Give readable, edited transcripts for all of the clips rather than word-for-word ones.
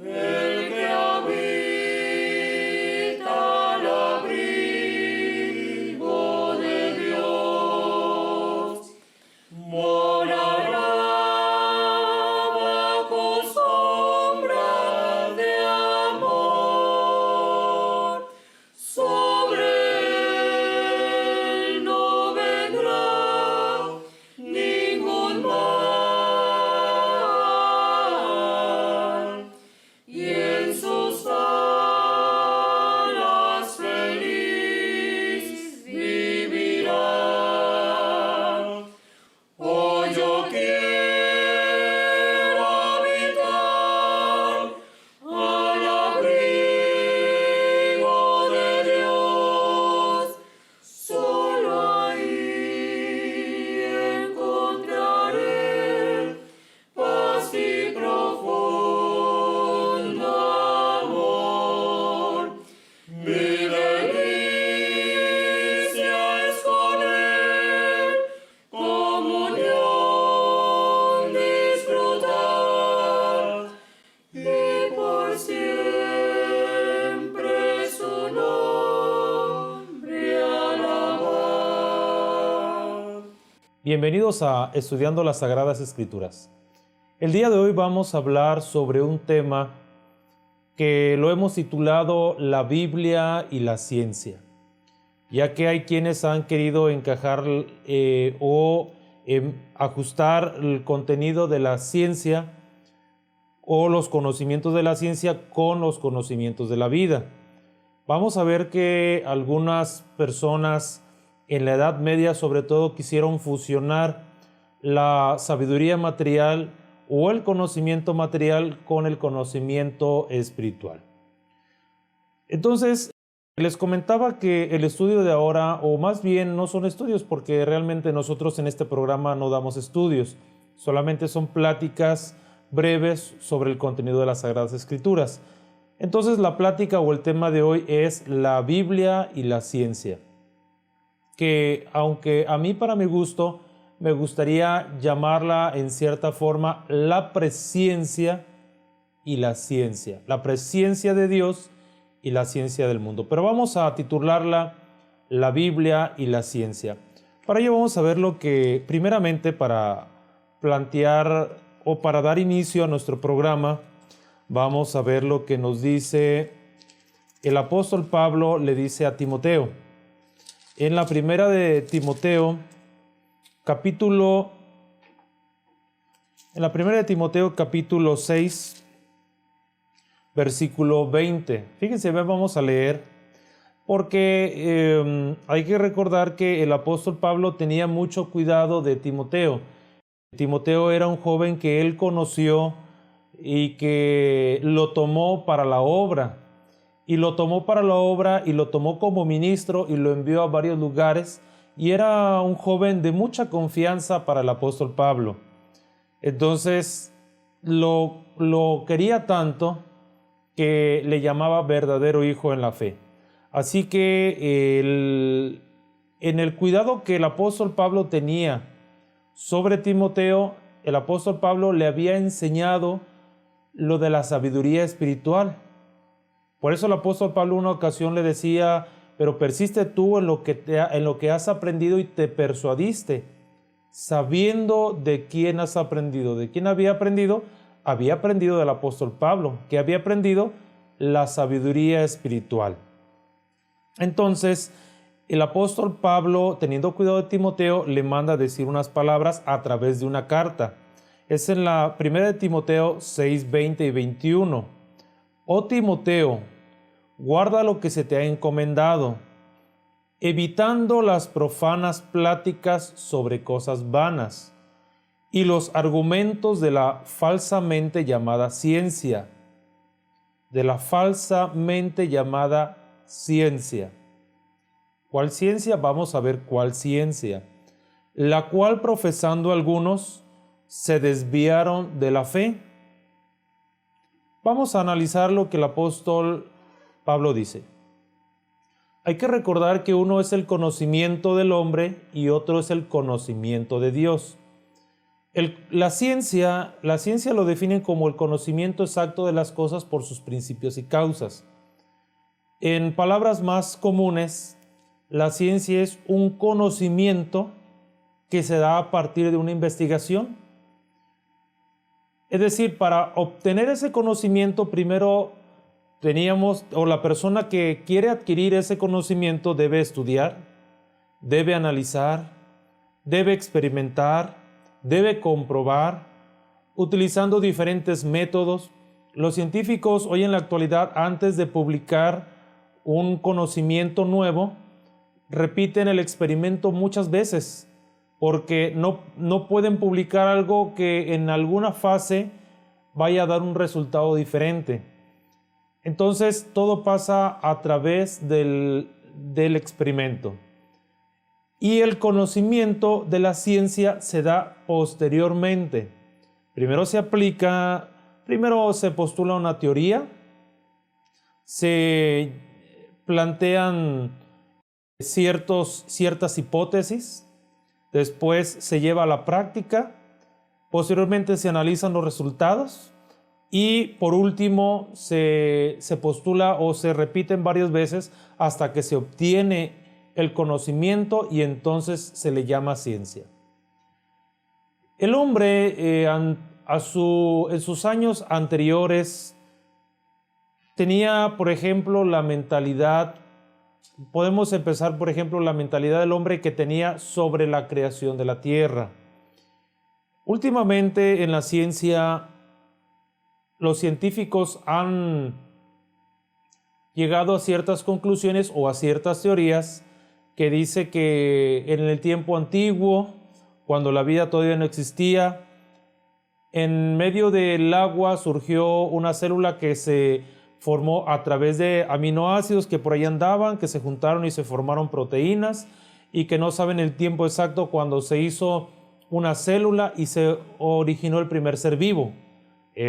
El que habita al abrigo de Dios morará bajo sombra de amor. Sobre él no vendrá ningún mal, y en sus alas feliz vivirá. Oh, yo quiero habitar al abrigo de Dios, solo ahí encontraré paz y profundo amor. Mi delicia es con él, comunión disfrutar, y por siempre su nombre alabar. Bienvenidos a Estudiando las Sagradas Escrituras. El día de hoy vamos a hablar sobre un tema que lo hemos titulado La Biblia y la Ciencia, ya que hay quienes han querido encajar ajustar el contenido de la ciencia o los conocimientos de la ciencia con los conocimientos de la vida. Vamos a ver que algunas personas en la Edad Media sobre todo quisieron fusionar la sabiduría material o el conocimiento material con el conocimiento espiritual. Entonces, les comentaba que el estudio de ahora, o más bien no son estudios, porque realmente nosotros en este programa no damos estudios, solamente son pláticas breves sobre el contenido de las Sagradas Escrituras. Entonces, la plática o el tema de hoy es la Biblia y la ciencia, que aunque a mí, para mi gusto, me gustaría llamarla en cierta forma la presciencia y la ciencia, la presciencia de Dios y la ciencia del mundo. Pero vamos a titularla La Biblia y la Ciencia. Para ello vamos a ver lo que, primeramente, para plantear o para dar inicio a nuestro programa, vamos a ver lo que nos dice el apóstol Pablo, le dice a Timoteo. En la primera de Timoteo, capítulo 6, versículo 20. Fíjense, vamos a leer, porque hay que recordar que el apóstol Pablo tenía mucho cuidado de Timoteo. Timoteo era un joven que él conoció y que lo tomó para la obra. Y lo tomó como ministro y lo envió a varios lugares. Y era un joven de mucha confianza para el apóstol Pablo. Entonces lo quería tanto que le llamaba verdadero hijo en la fe. Así que en el cuidado que el apóstol Pablo tenía sobre Timoteo, el apóstol Pablo le había enseñado lo de la sabiduría espiritual. Por eso el apóstol Pablo en una ocasión le decía: pero persiste tú en lo que has aprendido y te persuadiste, sabiendo de quién has aprendido. ¿De quién había aprendido? Había aprendido del apóstol Pablo, que había aprendido la sabiduría espiritual. Entonces, el apóstol Pablo, teniendo cuidado de Timoteo, le manda a decir unas palabras a través de una carta. Es en la primera de Timoteo 6, 20 y 21. Oh Timoteo, guarda lo que se te ha encomendado, evitando las profanas pláticas sobre cosas vanas y los argumentos de la falsamente llamada ciencia. ¿Cuál ciencia? Vamos a ver cuál ciencia. La cual profesando algunos se desviaron de la fe. Vamos a analizar lo que el apóstol Pablo dice. Hay que recordar que uno es el conocimiento del hombre y otro es el conocimiento de Dios. La ciencia lo definen como el conocimiento exacto de las cosas por sus principios y causas. En palabras más comunes, la ciencia es un conocimiento que se da a partir de una investigación. Es decir, para obtener ese conocimiento, primero la persona que quiere adquirir ese conocimiento debe estudiar, debe analizar, debe experimentar, debe comprobar, utilizando diferentes métodos. Los científicos hoy en la actualidad, antes de publicar un conocimiento nuevo, repiten el experimento muchas veces, porque no pueden publicar algo que en alguna fase vaya a dar un resultado diferente. Entonces, todo pasa a través del experimento. Y el conocimiento de la ciencia se da posteriormente. Primero se postula una teoría, se plantean ciertas hipótesis, después se lleva a la práctica, posteriormente se analizan los resultados y por último se postula o se repiten varias veces hasta que se obtiene el conocimiento y entonces se le llama ciencia. El hombre en sus años anteriores tenía, por ejemplo, la mentalidad del hombre que tenía sobre la creación de la tierra. Últimamente en la ciencia, los científicos han llegado a ciertas conclusiones o a ciertas teorías que dice que en el tiempo antiguo, cuando la vida todavía no existía, en medio del agua surgió una célula que se formó a través de aminoácidos que por ahí andaban, que se juntaron y se formaron proteínas, y que no saben el tiempo exacto cuando se hizo una célula y se originó el primer ser vivo,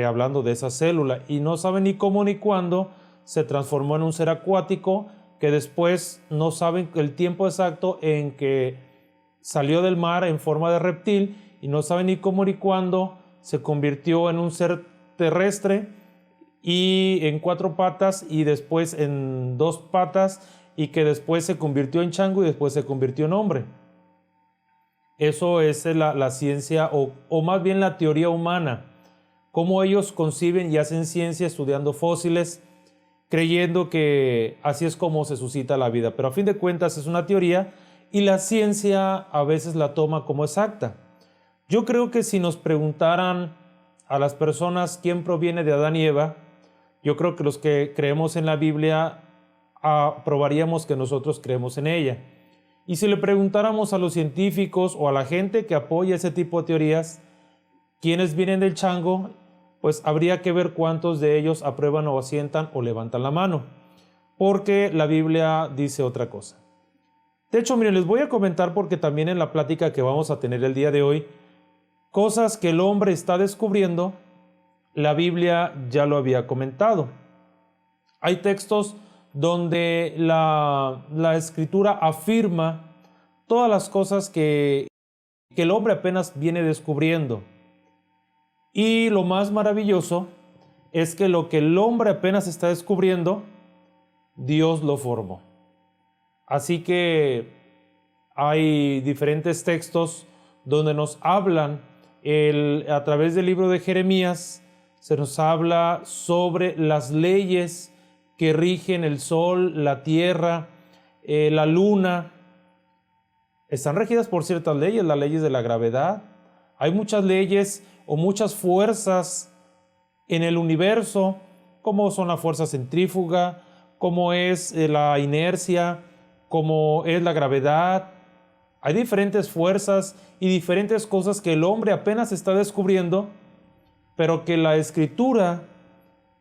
hablando de esa célula, y no saben ni cómo ni cuándo se transformó en un ser acuático, que después no saben el tiempo exacto en que salió del mar en forma de reptil, y no saben ni cómo ni cuándo se convirtió en un ser terrestre y en 4 patas y después en 2 patas, y que después se convirtió en chango y después se convirtió en hombre. Eso es la ciencia o más bien la teoría humana, cómo ellos conciben y hacen ciencia estudiando fósiles, creyendo que así es como se suscita la vida. Pero a fin de cuentas es una teoría y la ciencia a veces la toma como exacta. Yo creo que si nos preguntaran a las personas quién proviene de Adán y Eva, yo creo que los que creemos en la Biblia probaríamos que nosotros creemos en ella. Y si le preguntáramos a los científicos o a la gente que apoya ese tipo de teorías, quiénes vienen del chango, pues habría que ver cuántos de ellos aprueban o asientan o levantan la mano, porque la Biblia dice otra cosa. De hecho, miren, les voy a comentar, porque también en la plática que vamos a tener el día de hoy, cosas que el hombre está descubriendo, la Biblia ya lo había comentado. Hay textos donde la Escritura afirma todas las cosas que el hombre apenas viene descubriendo. Y lo más maravilloso es que lo que el hombre apenas está descubriendo, Dios lo formó. Así que hay diferentes textos donde nos hablan, a través del libro de Jeremías, se nos habla sobre las leyes que rigen el sol, la tierra, la luna. Están regidas por ciertas leyes, las leyes de la gravedad. Hay muchas leyes o muchas fuerzas en el universo, como son la fuerza centrífuga, como es la inercia, como es la gravedad. Hay diferentes fuerzas y diferentes cosas que el hombre apenas está descubriendo, pero que la Escritura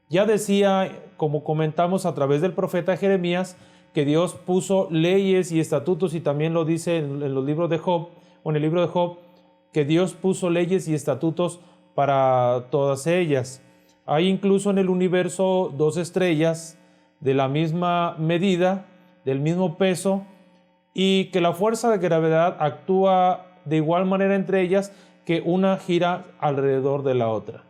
ya decía, como comentamos a través del profeta Jeremías, que Dios puso leyes y estatutos, y también lo dice en los libros de Job, o en el libro de Job, que Dios puso leyes y estatutos para todas ellas. Hay incluso en el universo 2 estrellas de la misma medida, del mismo peso, y que la fuerza de gravedad actúa de igual manera entre ellas, que una gira alrededor de la otra.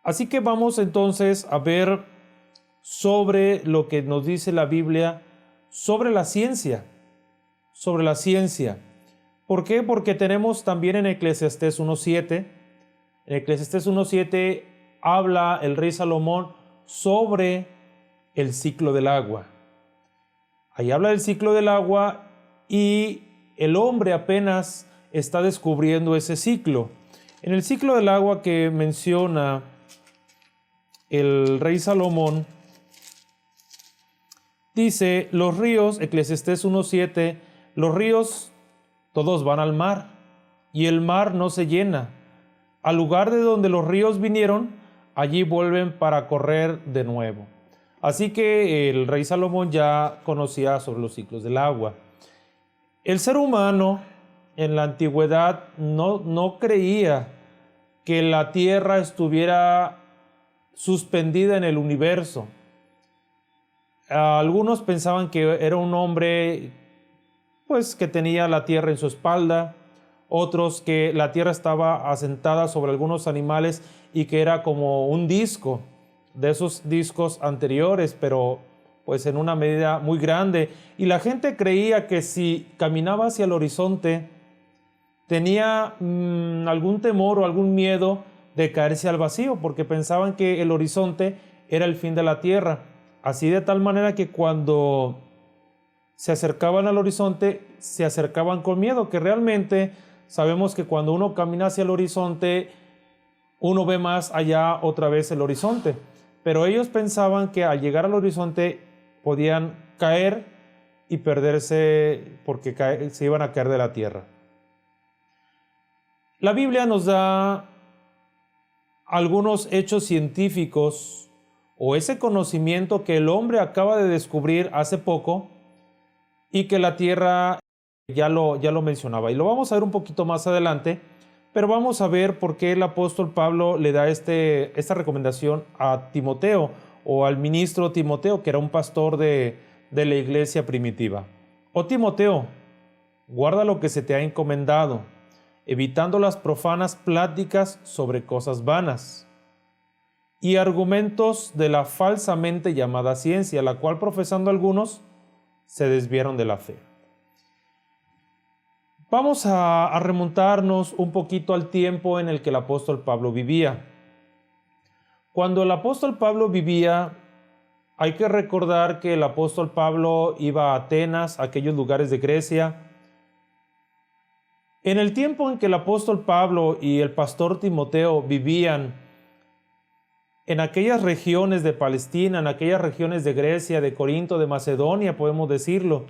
Así que vamos entonces a ver sobre lo que nos dice la Biblia sobre la ciencia. Sobre la ciencia. ¿Por qué? Porque tenemos también en Eclesiastés 1:7. En Eclesiastés 1:7 habla el rey Salomón sobre el ciclo del agua. Ahí habla del ciclo del agua y el hombre apenas está descubriendo ese ciclo. En el ciclo del agua que menciona el rey Salomón, dice, los ríos, Eclesiastés 1:7, los ríos todos van al mar y el mar no se llena. Al lugar de donde los ríos vinieron, allí vuelven para correr de nuevo. Así que el rey Salomón ya conocía sobre los ciclos del agua. El ser humano en la antigüedad no creía que la tierra estuviera suspendida en el universo. Algunos pensaban que era un hombre pues que tenía la tierra en su espalda, otros que la tierra estaba asentada sobre algunos animales y que era como un disco de esos discos anteriores, pero pues en una medida muy grande. Y la gente creía que si caminaba hacia el horizonte tenía algún temor o algún miedo de caerse al vacío, porque pensaban que el horizonte era el fin de la tierra. Así de tal manera que cuando se acercaban al horizonte, se acercaban con miedo, que realmente sabemos que cuando uno camina hacia el horizonte, uno ve más allá otra vez el horizonte. Pero ellos pensaban que al llegar al horizonte podían caer y perderse porque se iban a caer de la tierra. La Biblia nos da algunos hechos científicos o ese conocimiento que el hombre acaba de descubrir hace poco y que la tierra ya lo mencionaba. Y lo vamos a ver un poquito más adelante, pero vamos a ver por qué el apóstol Pablo le da esta recomendación a Timoteo o al ministro Timoteo, que era un pastor de la iglesia primitiva. Oh Timoteo, guarda lo que se te ha encomendado, evitando las profanas pláticas sobre cosas vanas y argumentos de la falsamente llamada ciencia, la cual profesando algunos se desviaron de la fe. Vamos a remontarnos un poquito al tiempo en el que el apóstol Pablo vivía. Cuando el apóstol Pablo vivía, hay que recordar que el apóstol Pablo iba a Atenas, a aquellos lugares de Grecia. En el tiempo en que el apóstol Pablo y el pastor Timoteo vivían en aquellas regiones de Palestina, en aquellas regiones de Grecia, de Corinto, de Macedonia, podemos decirlo.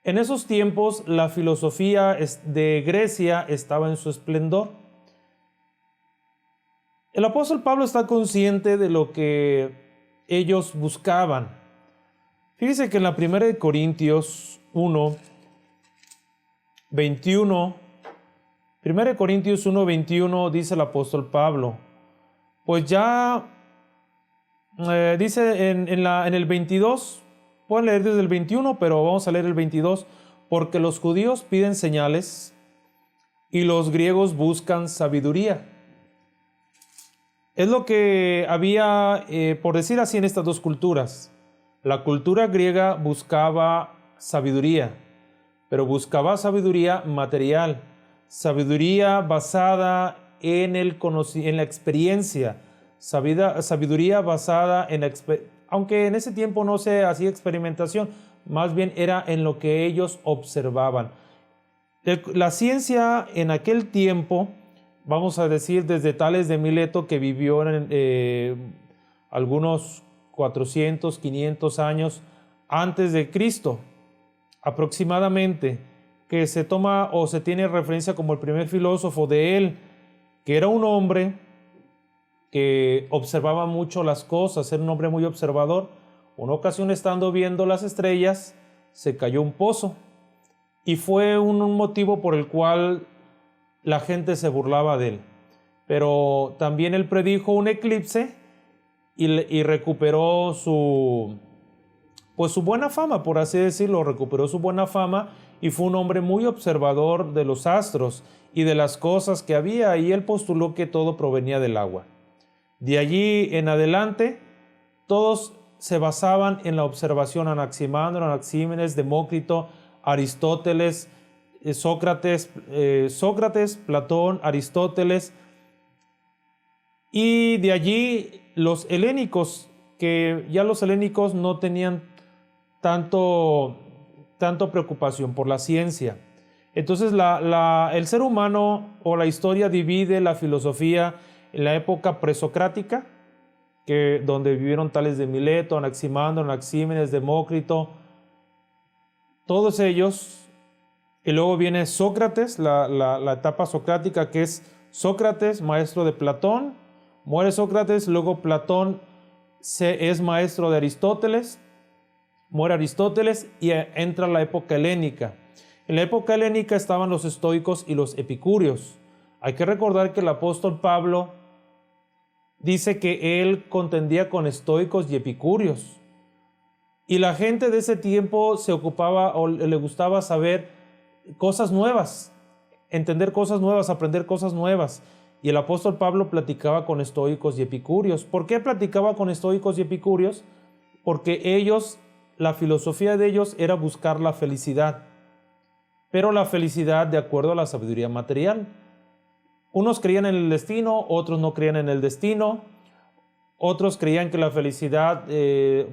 En esos tiempos la filosofía de Grecia estaba en su esplendor. El apóstol Pablo está consciente de lo que ellos buscaban. Fíjese que en la primera de Corintios 1, 21, 1 Corintios 1, 21 dice el apóstol Pablo, pues ya dice en el 22, pueden leer desde el 21, pero vamos a leer el 22, porque los judíos piden señales y los griegos buscan sabiduría. Es lo que había, por decir así, en estas dos culturas. La cultura griega buscaba sabiduría, pero buscaba sabiduría material, sabiduría basada en la experiencia, sabiduría basada en aunque en ese tiempo no se hacía experimentación, más bien era en lo que ellos observaban. La ciencia en aquel tiempo, vamos a decir desde Tales de Mileto, que vivió en algunos 400, 500 años antes de Cristo, aproximadamente, que se toma o se tiene referencia como el primer filósofo de él, que era un hombre que observaba mucho las cosas, era un hombre muy observador. Una ocasión, estando viendo las estrellas, se cayó un pozo y fue un motivo por el cual la gente se burlaba de él. Pero también él predijo un eclipse y recuperó su pues su buena fama, por así decirlo, recuperó su buena fama y fue un hombre muy observador de los astros y de las cosas que había, y él postuló que todo provenía del agua. De allí en adelante, todos se basaban en la observación. Anaximandro, Anaxímenes, Demócrito, Aristóteles, Sócrates, Platón, Aristóteles, y de allí los helénicos, que ya los helénicos no tenían tanto preocupación por la ciencia. Entonces el ser humano o la historia divide la filosofía en la época presocrática, donde vivieron tales de Mileto, Anaximandro, Anaxímenes, Demócrito, todos ellos. Y luego viene Sócrates, la etapa socrática, que es Sócrates, maestro de Platón. Muere Sócrates, luego Platón es maestro de Aristóteles. Muere Aristóteles y entra la época helénica. En la época helénica estaban los estoicos y los epicúreos. Hay que recordar que el apóstol Pablo dice que él contendía con estoicos y epicúreos. Y la gente de ese tiempo se ocupaba o le gustaba saber cosas nuevas, entender cosas nuevas, aprender cosas nuevas. Y el apóstol Pablo platicaba con estoicos y epicúreos. ¿Por qué platicaba con estoicos y epicúreos? Porque la filosofía de ellos era buscar la felicidad, pero la felicidad de acuerdo a la sabiduría material. Unos creían en el destino, otros no creían en el destino. Otros creían que la felicidad,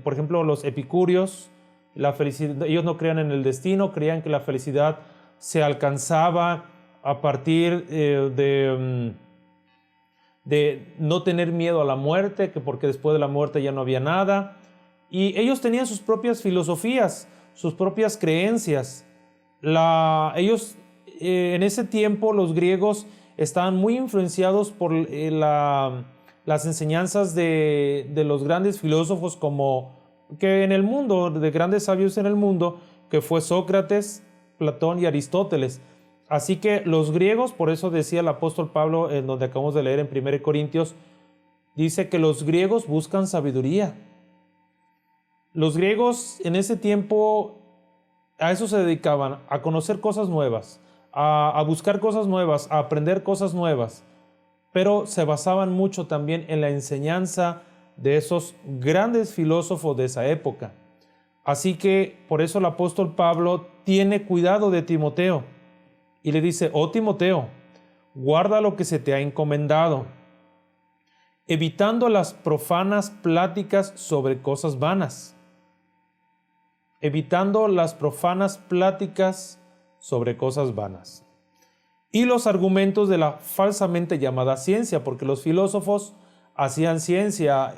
por ejemplo, los epicúreos, ellos no creían en el destino, creían que la felicidad se alcanzaba a partir de no tener miedo a la muerte, que porque después de la muerte ya no había nada. Y ellos tenían sus propias filosofías, sus propias creencias. En ese tiempo los griegos estaban muy influenciados por las enseñanzas de los grandes filósofos que en el mundo, de grandes sabios en el mundo, que fue Sócrates, Platón y Aristóteles. Así que los griegos, por eso decía el apóstol Pablo, en donde acabamos de leer en 1 Corintios, dice que los griegos buscan sabiduría. Los griegos en ese tiempo a eso se dedicaban, a conocer cosas nuevas, a buscar cosas nuevas, a aprender cosas nuevas, pero se basaban mucho también en la enseñanza de esos grandes filósofos de esa época. Así que por eso el apóstol Pablo tiene cuidado de Timoteo y le dice: oh Timoteo, guarda lo que se te ha encomendado, evitando las profanas pláticas sobre cosas vanas. Evitando las profanas pláticas sobre cosas vanas. Y los argumentos de la falsamente llamada ciencia, porque los filósofos hacían ciencia.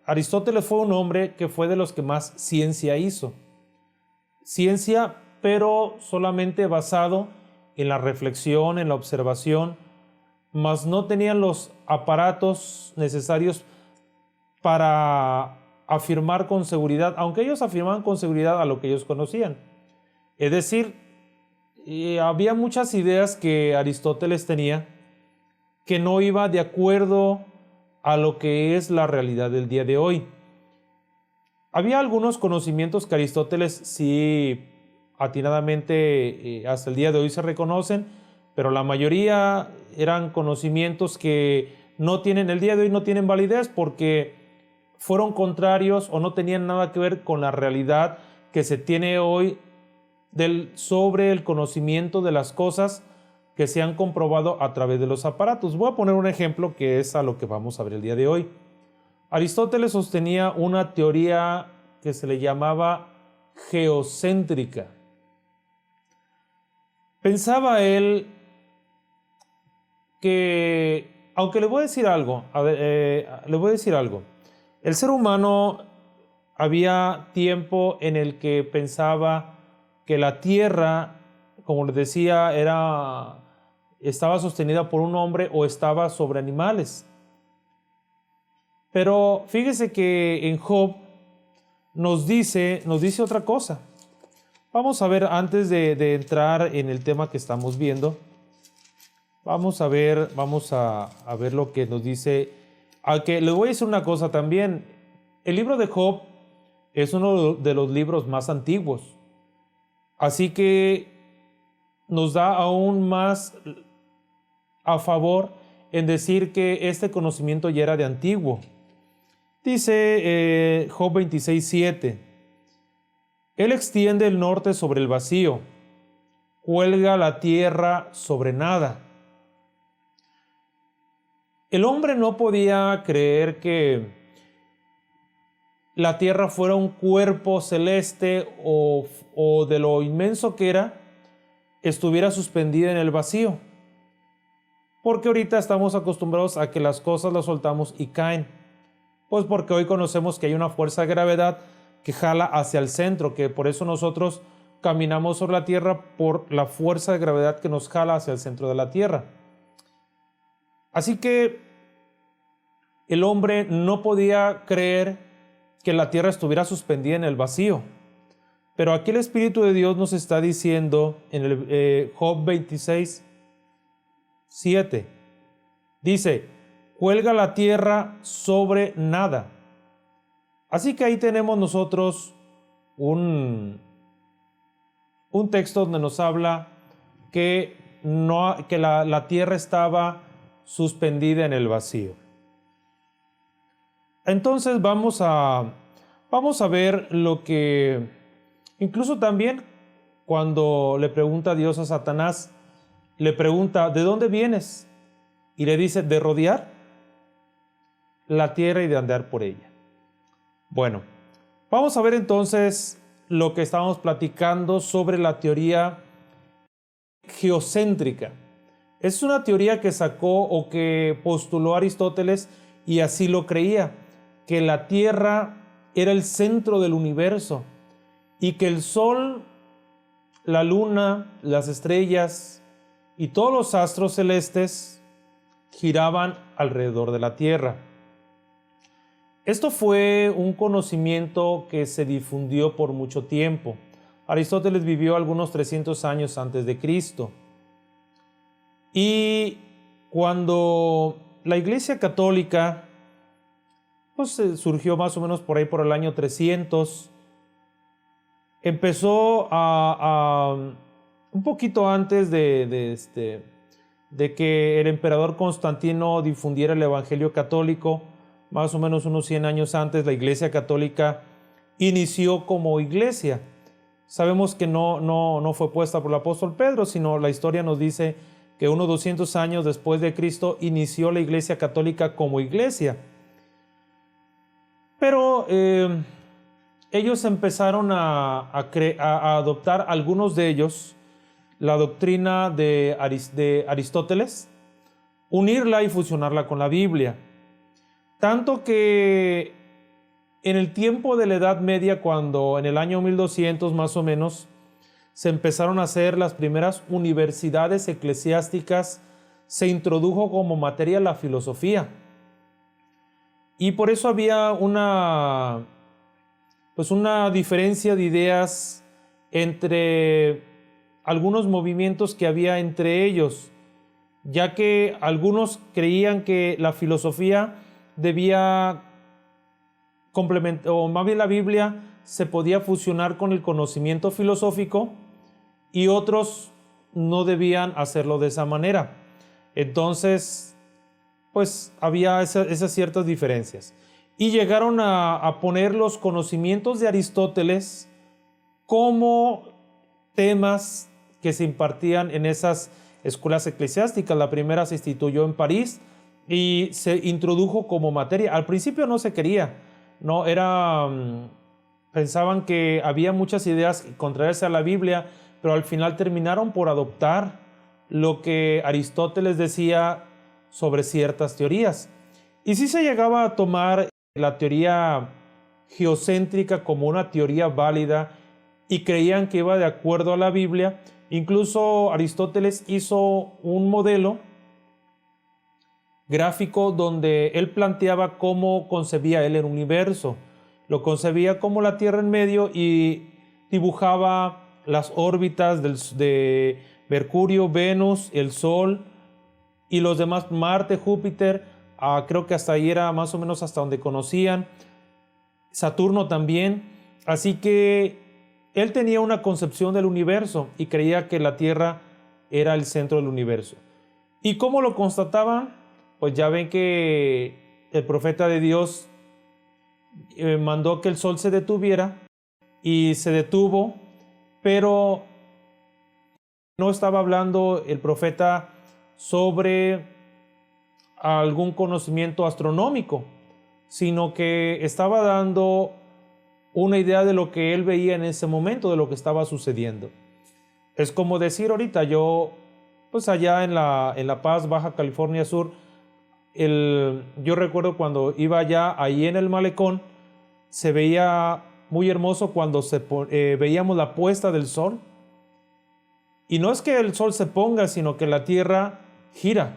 Aristóteles fue un hombre que fue de los que más ciencia hizo. Ciencia, pero solamente basado en la reflexión, en la observación, mas no tenían los aparatos necesarios para afirmar con seguridad, aunque ellos afirmaban con seguridad a lo que ellos conocían. Es decir, había muchas ideas que Aristóteles tenía que no iba de acuerdo a lo que es la realidad del día de hoy. Había algunos conocimientos que Aristóteles sí atinadamente hasta el día de hoy se reconocen, pero la mayoría eran conocimientos que el día de hoy no tienen validez porque fueron contrarios o no tenían nada que ver con la realidad que se tiene hoy sobre el conocimiento de las cosas que se han comprobado a través de los aparatos. Voy a poner un ejemplo que es a lo que vamos a ver el día de hoy. Aristóteles sostenía una teoría que se le llamaba geocéntrica. Pensaba él que, aunque le voy a decir algo, el ser humano había tiempo en el que pensaba que la tierra, como les decía, estaba sostenida por un hombre o estaba sobre animales. Pero fíjese que en Job nos dice otra cosa. Vamos a ver, antes de entrar en el tema que estamos viendo, vamos a ver lo que nos dice. Aunque les voy a decir una cosa también. El libro de Job es uno de los libros más antiguos. Así que nos da aún más a favor en decir que este conocimiento ya era de antiguo. Dice Job 26:7, Él extiende el norte sobre el vacío, cuelga la tierra sobre nada. El hombre no podía creer que la tierra fuera un cuerpo celeste o de lo inmenso que era, estuviera suspendida en el vacío. Porque ahorita estamos acostumbrados a que las cosas las soltamos y caen. Pues porque hoy conocemos que hay una fuerza de gravedad que jala hacia el centro, que por eso nosotros caminamos sobre la tierra por la fuerza de gravedad que nos jala hacia el centro de la tierra. Así que el hombre no podía creer que la tierra estuviera suspendida en el vacío. Pero aquí el Espíritu de Dios nos está diciendo en el Job 26:7, dice, cuelga la tierra sobre nada. Así que ahí tenemos nosotros un texto donde nos habla que la tierra estaba suspendida en el vacío. Entonces vamos a ver lo que, incluso también cuando le pregunta Dios a Satanás, le pregunta, ¿de dónde vienes? Y le dice, de rodear la tierra y de andar por ella. Bueno, vamos a ver entonces lo que estábamos platicando sobre la teoría geocéntrica. Es una teoría que sacó o que postuló Aristóteles y así lo creía, que la tierra era el centro del universo y que el sol, la luna, las estrellas y todos los astros celestes giraban alrededor de la tierra. Esto fue un conocimiento que se difundió por mucho tiempo. Aristóteles vivió algunos 300 años antes de Cristo. Y cuando la Iglesia Católica pues surgió más o menos por ahí por el año 300, empezó un poquito antes de que el emperador Constantino difundiera el Evangelio católico, más o menos unos 100 años antes, la Iglesia Católica inició como iglesia. Sabemos que no fue puesta por el apóstol Pedro, sino la historia nos dice que unos 200 años después de Cristo inició la Iglesia Católica como iglesia. Pero ellos empezaron a adoptar, algunos de ellos, la doctrina de Aristóteles, unirla y fusionarla con la Biblia. Tanto que en el tiempo de la Edad Media, cuando en el año 1200 más o menos, se empezaron a hacer las primeras universidades eclesiásticas, se introdujo como materia la filosofía. Y por eso había una diferencia de ideas entre algunos movimientos que había entre ellos, ya que algunos creían que la filosofía debía complementar, o más bien la Biblia se podía fusionar con el conocimiento filosófico, y otros no debían hacerlo de esa manera. Entonces, pues había esas ciertas diferencias. Y llegaron a poner los conocimientos de Aristóteles como temas que se impartían en esas escuelas eclesiásticas. La primera se instituyó en París y se introdujo como materia. Al principio no se quería, pensaban que había muchas ideas contrarias a la Biblia, pero al final terminaron por adoptar lo que Aristóteles decía sobre ciertas teorías. Y sí se llegaba a tomar la teoría geocéntrica como una teoría válida y creían que iba de acuerdo a la Biblia. Incluso Aristóteles hizo un modelo gráfico donde él planteaba cómo concebía él el universo. Lo concebía como la Tierra en medio y dibujaba las órbitas de Mercurio, Venus, el Sol y los demás, Marte, Júpiter, creo que hasta ahí era más o menos hasta donde conocían, Saturno también, Así que él tenía una concepción del universo y creía que la Tierra era el centro del universo. ¿Y cómo lo constataba? Pues ya ven que el profeta de Dios mandó que el sol se detuviera y se detuvo, pero no estaba hablando el profeta sobre algún conocimiento astronómico, sino que estaba dando una idea de lo que él veía en ese momento, de lo que estaba sucediendo. Es como decir ahorita, yo, pues allá en La Paz, Baja California Sur, yo recuerdo cuando iba allá, ahí en el malecón, se veía muy hermoso cuando veíamos la puesta del sol. Y no es que el sol se ponga, sino que la tierra gira.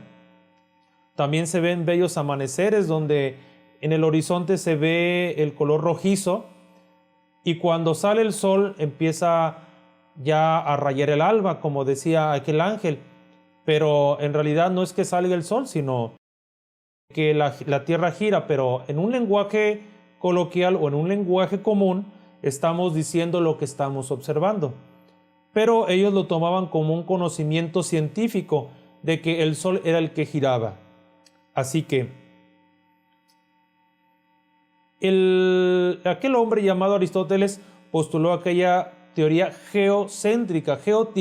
También se ven bellos amaneceres donde en el horizonte se ve el color rojizo y cuando sale el sol empieza ya a rayar el alba, como decía aquel ángel. Pero en realidad no es que salga el sol, sino que la tierra gira, pero en un lenguaje coloquial o en un lenguaje común estamos diciendo lo que estamos observando. Pero ellos lo tomaban como un conocimiento científico de que el sol era el que giraba. Así que aquel hombre llamado Aristóteles postuló aquella teoría geocéntrica. Geo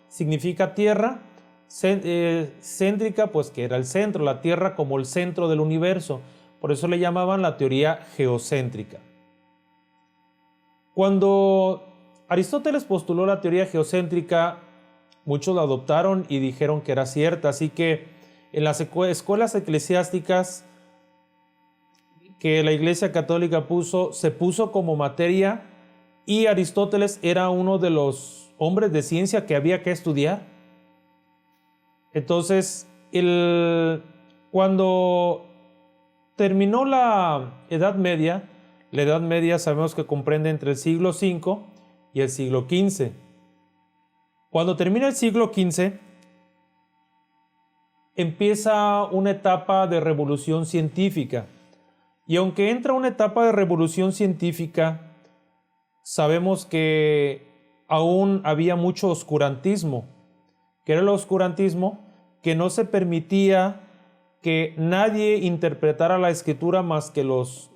significa tierra, céntrica pues que era el centro, la tierra como el centro del universo. Por eso le llamaban la teoría geocéntrica. Cuando Aristóteles postuló la teoría geocéntrica, muchos la adoptaron y dijeron que era cierta, así que en las escuelas eclesiásticas que la Iglesia Católica se puso como materia y Aristóteles era uno de los hombres de ciencia que había que estudiar. Entonces, cuando terminó la Edad Media sabemos que comprende entre el siglo V y el siglo XV. Cuando termina el siglo XV, empieza una etapa de revolución científica. Y aunque entra una etapa de revolución científica, sabemos que aún había mucho oscurantismo. ¿Qué era el oscurantismo? Que no se permitía que nadie interpretara la escritura más que los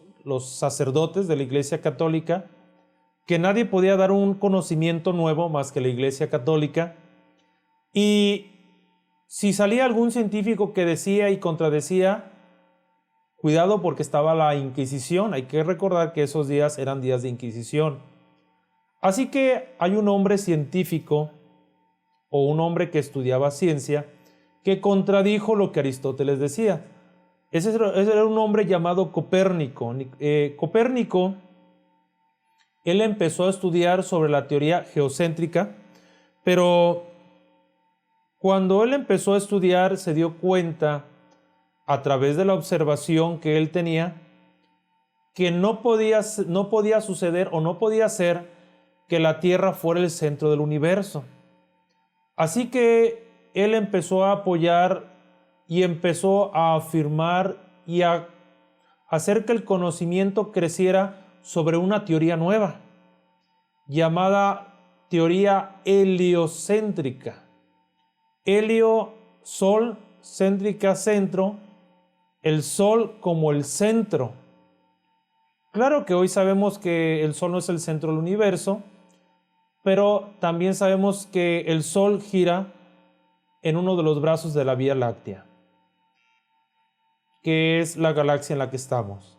sacerdotes de la Iglesia Católica, que nadie podía dar un conocimiento nuevo más que la Iglesia Católica. Y si salía algún científico que decía y contradecía, cuidado porque estaba la Inquisición. Hay que recordar que esos días eran días de Inquisición. Así que hay un hombre científico o un hombre que estudiaba ciencia que contradijo lo que Aristóteles decía. Ese era un hombre llamado Copérnico. Copérnico, él empezó a estudiar sobre la teoría geocéntrica, pero cuando él empezó a estudiar se dio cuenta a través de la observación que él tenía que no podía suceder o no podía ser que la Tierra fuera el centro del universo. Así que él empezó a apoyar y empezó a afirmar y a hacer que el conocimiento creciera sobre una teoría nueva llamada teoría heliocéntrica. Helio, sol, céntrica, centro, el sol como el centro. Claro que hoy sabemos que el sol no es el centro del universo, pero también sabemos que el sol gira en uno de los brazos de la Vía Láctea, que es la galaxia en la que estamos.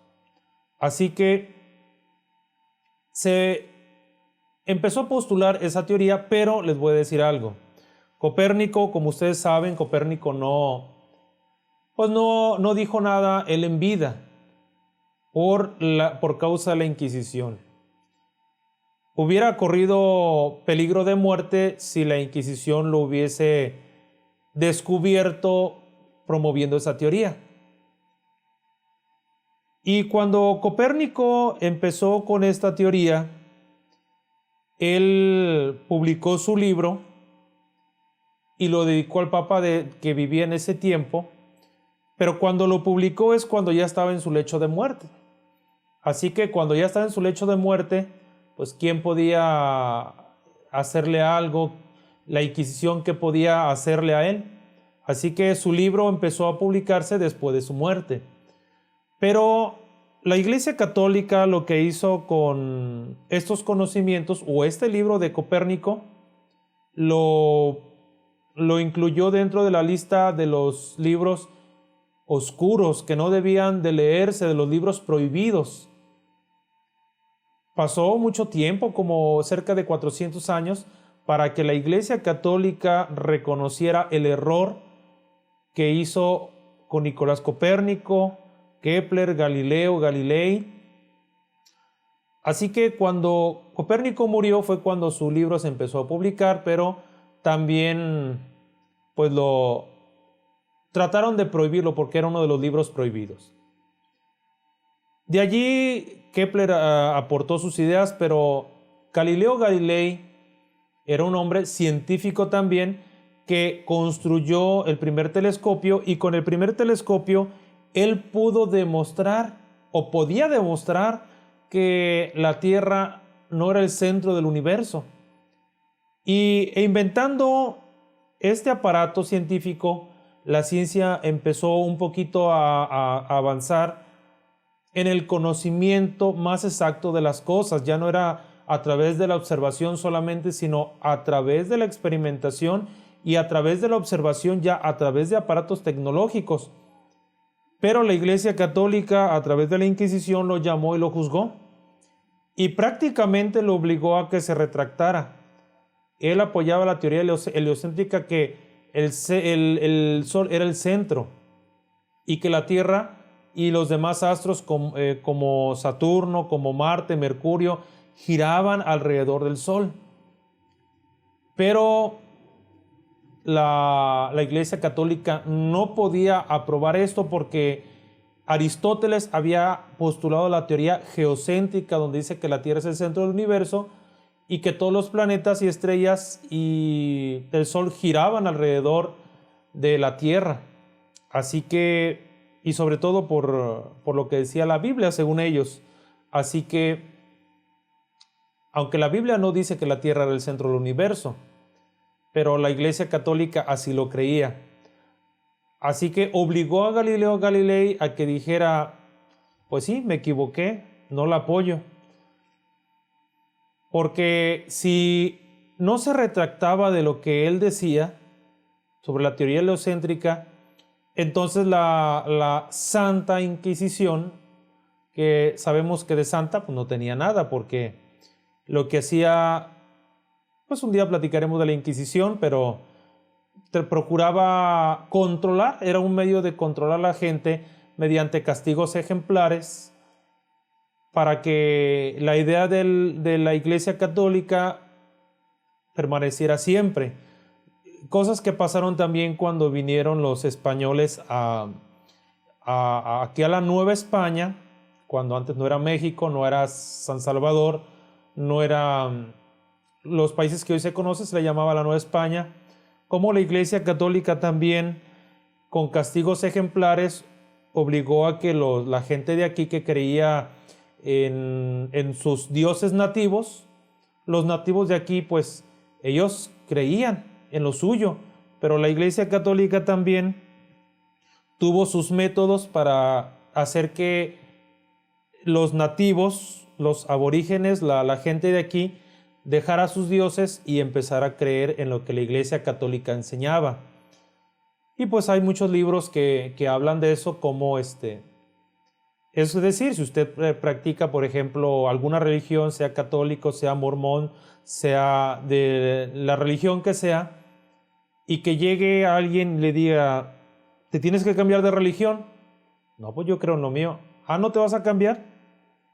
Así que se empezó a postular esa teoría, pero les voy a decir algo. Copérnico, como ustedes saben, Copérnico no dijo nada él en vida por causa de la Inquisición. Hubiera corrido peligro de muerte si la Inquisición lo hubiese descubierto promoviendo esa teoría. Y cuando Copérnico empezó con esta teoría, él publicó su libro y lo dedicó al Papa que vivía en ese tiempo, pero cuando lo publicó es cuando ya estaba en su lecho de muerte. Así que cuando ya estaba en su lecho de muerte, pues ¿quién podía hacerle algo? La Inquisición, ¿qué podía hacerle a él? Así que su libro empezó a publicarse después de su muerte. Pero la Iglesia Católica lo que hizo con estos conocimientos o este libro de Copérnico lo incluyó dentro de la lista de los libros oscuros que no debían de leerse, de los libros prohibidos. Pasó mucho tiempo, como cerca de 400 años, para que la Iglesia Católica reconociera el error que hizo con Nicolás Copérnico, Kepler, Galileo, Galilei. Así que cuando Copérnico murió fue cuando su libro se empezó a publicar, pero también pues lo trataron de prohibirlo porque era uno de los libros prohibidos. De allí Kepler aportó sus ideas, pero Galileo Galilei era un hombre científico también que construyó el primer telescopio, y con el primer telescopio él pudo demostrar o podía demostrar que la Tierra no era el centro del universo. E inventando este aparato científico, la ciencia empezó un poquito a avanzar en el conocimiento más exacto de las cosas. Ya no era a través de la observación solamente, sino a través de la experimentación y a través de la observación, ya a través de aparatos tecnológicos. Pero la Iglesia Católica, a través de la Inquisición, lo llamó y lo juzgó, y prácticamente lo obligó a que se retractara. Él apoyaba la teoría heliocéntrica, que el Sol era el centro y que la Tierra y los demás astros como Saturno, como Marte, Mercurio, giraban alrededor del Sol. Pero la Iglesia Católica no podía aprobar esto porque Aristóteles había postulado la teoría geocéntrica, donde dice que la Tierra es el centro del universo y que todos los planetas y estrellas y el Sol giraban alrededor de la Tierra. Así que, y sobre todo por lo que decía la Biblia, según ellos. Así que, aunque la Biblia no dice que la Tierra era el centro del universo, pero la Iglesia Católica así lo creía. Así que obligó a Galileo Galilei a que dijera, pues sí, me equivoqué, no la apoyo. Porque si no se retractaba de lo que él decía sobre la teoría heliocéntrica, entonces la Santa Inquisición, que sabemos que de santa pues no tenía nada, porque lo que hacía, pues un día platicaremos de la Inquisición, pero procuraba controlar, era un medio de controlar a la gente mediante castigos ejemplares, para que la idea de la Iglesia Católica permaneciera siempre. Cosas que pasaron también cuando vinieron los españoles aquí a la Nueva España, cuando antes no era México, no era San Salvador, no era los países que hoy se conocen, se le llamaba la Nueva España. Como la Iglesia Católica también, con castigos ejemplares, obligó a que la gente de aquí que creía en sus dioses nativos, los nativos de aquí, pues ellos creían en lo suyo, pero la Iglesia Católica también tuvo sus métodos para hacer que los nativos, los aborígenes, la gente de aquí, dejara a sus dioses y empezara a creer en lo que la Iglesia Católica enseñaba. Y pues hay muchos libros que hablan de eso, como es decir, si usted practica, por ejemplo, alguna religión, sea católico, sea mormón, sea de la religión que sea, y que llegue alguien y le diga, ¿te tienes que cambiar de religión? No, pues yo creo en lo mío. Ah, ¿no te vas a cambiar?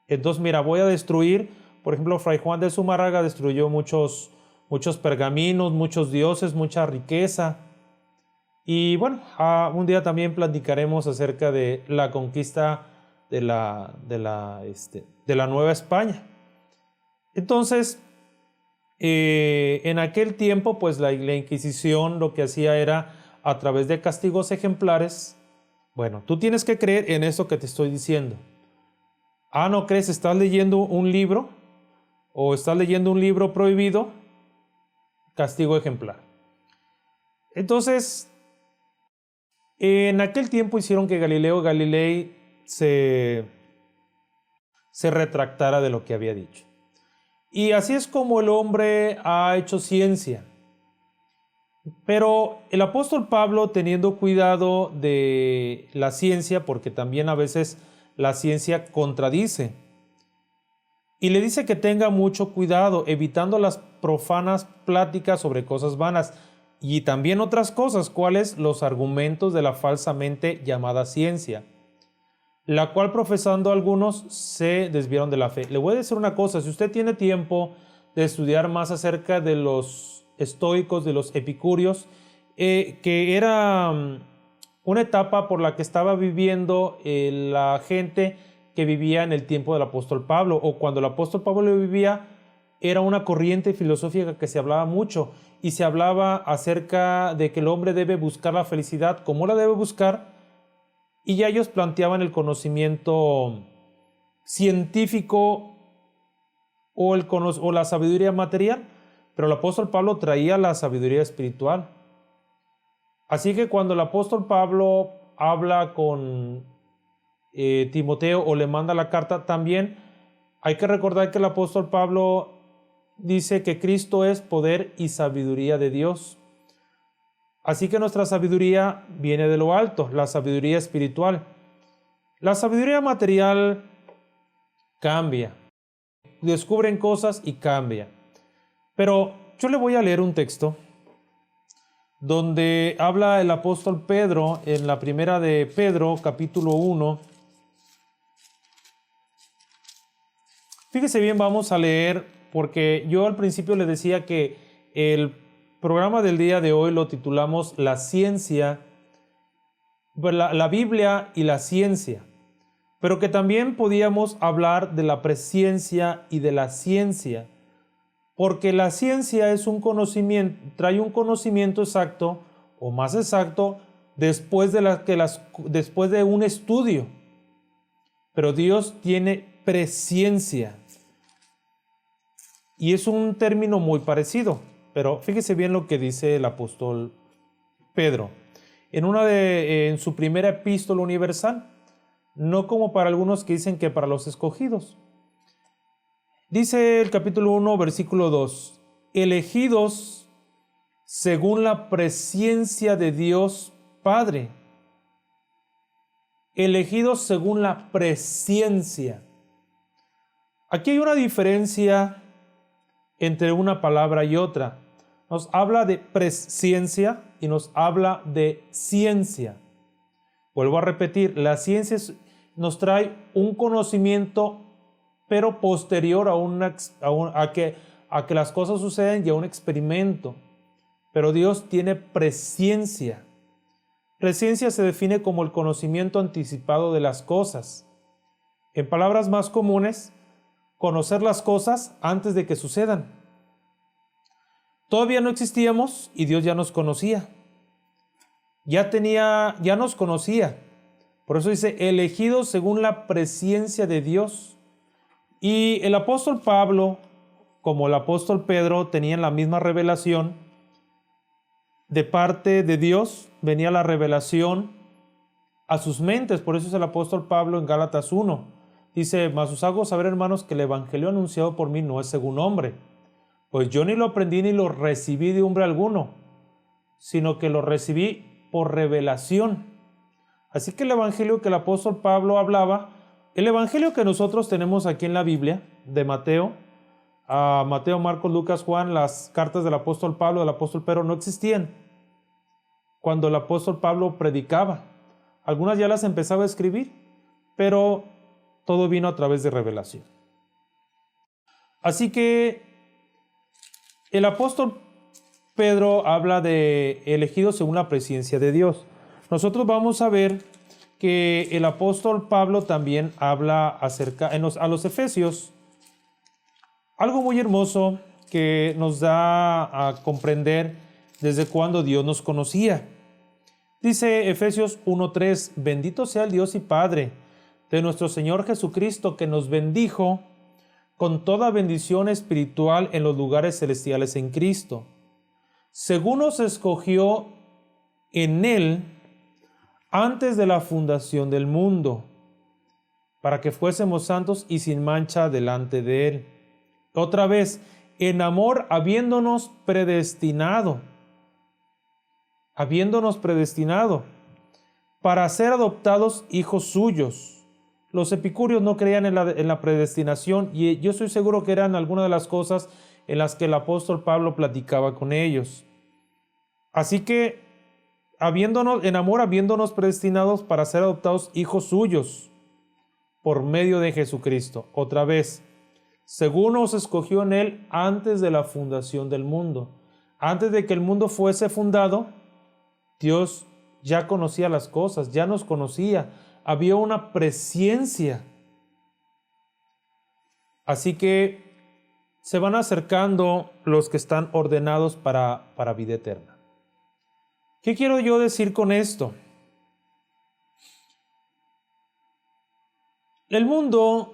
Entonces, mira, voy a destruir, por ejemplo, Fray Juan de Zumárraga destruyó muchos pergaminos, muchos dioses, mucha riqueza. Y bueno, un día también platicaremos acerca de la conquista de la Nueva España. Entonces, en aquel tiempo, pues la Inquisición lo que hacía era, a través de castigos ejemplares, bueno, tú tienes que creer en eso que te estoy diciendo. Ah, ¿no crees? ¿Estás leyendo un libro? ¿O estás leyendo un libro prohibido? Castigo ejemplar. Entonces, en aquel tiempo hicieron que Galileo Galilei se retractara de lo que había dicho. Y así es como el hombre ha hecho ciencia. Pero el apóstol Pablo, teniendo cuidado de la ciencia, porque también a veces la ciencia contradice, y le dice que tenga mucho cuidado, evitando las profanas pláticas sobre cosas vanas, y también otras cosas, cuales los argumentos de la falsamente llamada ciencia, la cual profesando algunos se desviaron de la fe. Le voy a decir una cosa, si usted tiene tiempo de estudiar más acerca de los estoicos, de los epicúreos, que era una etapa por la que estaba viviendo la gente que vivía en el tiempo del apóstol Pablo, o cuando el apóstol Pablo lo vivía, era una corriente filosófica que se hablaba mucho, y se hablaba acerca de que el hombre debe buscar la felicidad. ¿Cómo la debe buscar? Y ya ellos planteaban el conocimiento científico o la sabiduría material, pero el apóstol Pablo traía la sabiduría espiritual. Así que cuando el apóstol Pablo habla con Timoteo o le manda la carta, también hay que recordar que el apóstol Pablo dice que Cristo es poder y sabiduría de Dios. Así que nuestra sabiduría viene de lo alto, la sabiduría espiritual. La sabiduría material cambia, descubren cosas y cambia. Pero yo le voy a leer un texto donde habla el apóstol Pedro en la primera de Pedro, capítulo 1. Fíjese bien, vamos a leer, porque yo al principio le decía que el programa del día de hoy lo titulamos La ciencia, la Biblia y la ciencia, pero que también podíamos hablar de la presciencia y de la ciencia, porque la ciencia es un conocimiento, trae un conocimiento exacto o más exacto después de un estudio, pero Dios tiene presciencia. Y es un término muy parecido, pero fíjese bien lo que dice el apóstol Pedro en su primera epístola universal, no como para algunos que dicen que para los escogidos. Dice el capítulo 1, versículo 2, elegidos según la presciencia de Dios Padre. Elegidos según la presciencia. Aquí hay una diferencia entre una palabra y otra. Nos habla de presciencia y nos habla de ciencia. Vuelvo a repetir, la ciencia nos trae un conocimiento, pero posterior a que las cosas suceden y a un experimento. Pero Dios tiene presciencia. Presciencia se define como el conocimiento anticipado de las cosas. En palabras más comunes, conocer las cosas antes de que sucedan. Todavía no existíamos y Dios ya nos conocía. Ya nos conocía. Por eso dice, elegidos según la presciencia de Dios. Y el apóstol Pablo, como el apóstol Pedro, tenían la misma revelación. De parte de Dios venía la revelación a sus mentes. Por eso es el apóstol Pablo en Gálatas 1. Dice, mas os hago saber, hermanos, que el evangelio anunciado por mí no es según hombre, pues yo ni lo aprendí ni lo recibí de hombre alguno, sino que lo recibí por revelación. Así que el evangelio que el apóstol Pablo hablaba, el evangelio que nosotros tenemos aquí en la Biblia, de Mateo, Mateo, Marcos, Lucas, Juan, las cartas del apóstol Pablo, del apóstol Pedro, no existían cuando el apóstol Pablo predicaba. Algunas ya las empezaba a escribir, pero todo vino a través de revelación. Así que el apóstol Pedro habla de elegidos según la presciencia de Dios. Nosotros vamos a ver que el apóstol Pablo también habla acerca, a los Efesios, algo muy hermoso que nos da a comprender desde cuándo Dios nos conocía. Dice Efesios 1:3, bendito sea el Dios y Padre de nuestro Señor Jesucristo, que nos bendijo con toda bendición espiritual en los lugares celestiales en Cristo, según nos escogió en Él antes de la fundación del mundo, para que fuésemos santos y sin mancha delante de Él. Otra vez, en amor, habiéndonos predestinado para ser adoptados hijos suyos. Los epicúreos no creían en la predestinación, y yo estoy seguro que eran algunas de las cosas en las que el apóstol Pablo platicaba con ellos. Así que, en amor, habiéndonos predestinados para ser adoptados hijos suyos por medio de Jesucristo. Otra vez, según nos escogió en Él antes de la fundación del mundo. Antes de que el mundo fuese fundado, Dios ya conocía las cosas, ya nos conocía, había una presciencia. Así que se van acercando los que están ordenados para vida eterna. ¿Qué quiero yo decir con esto? El mundo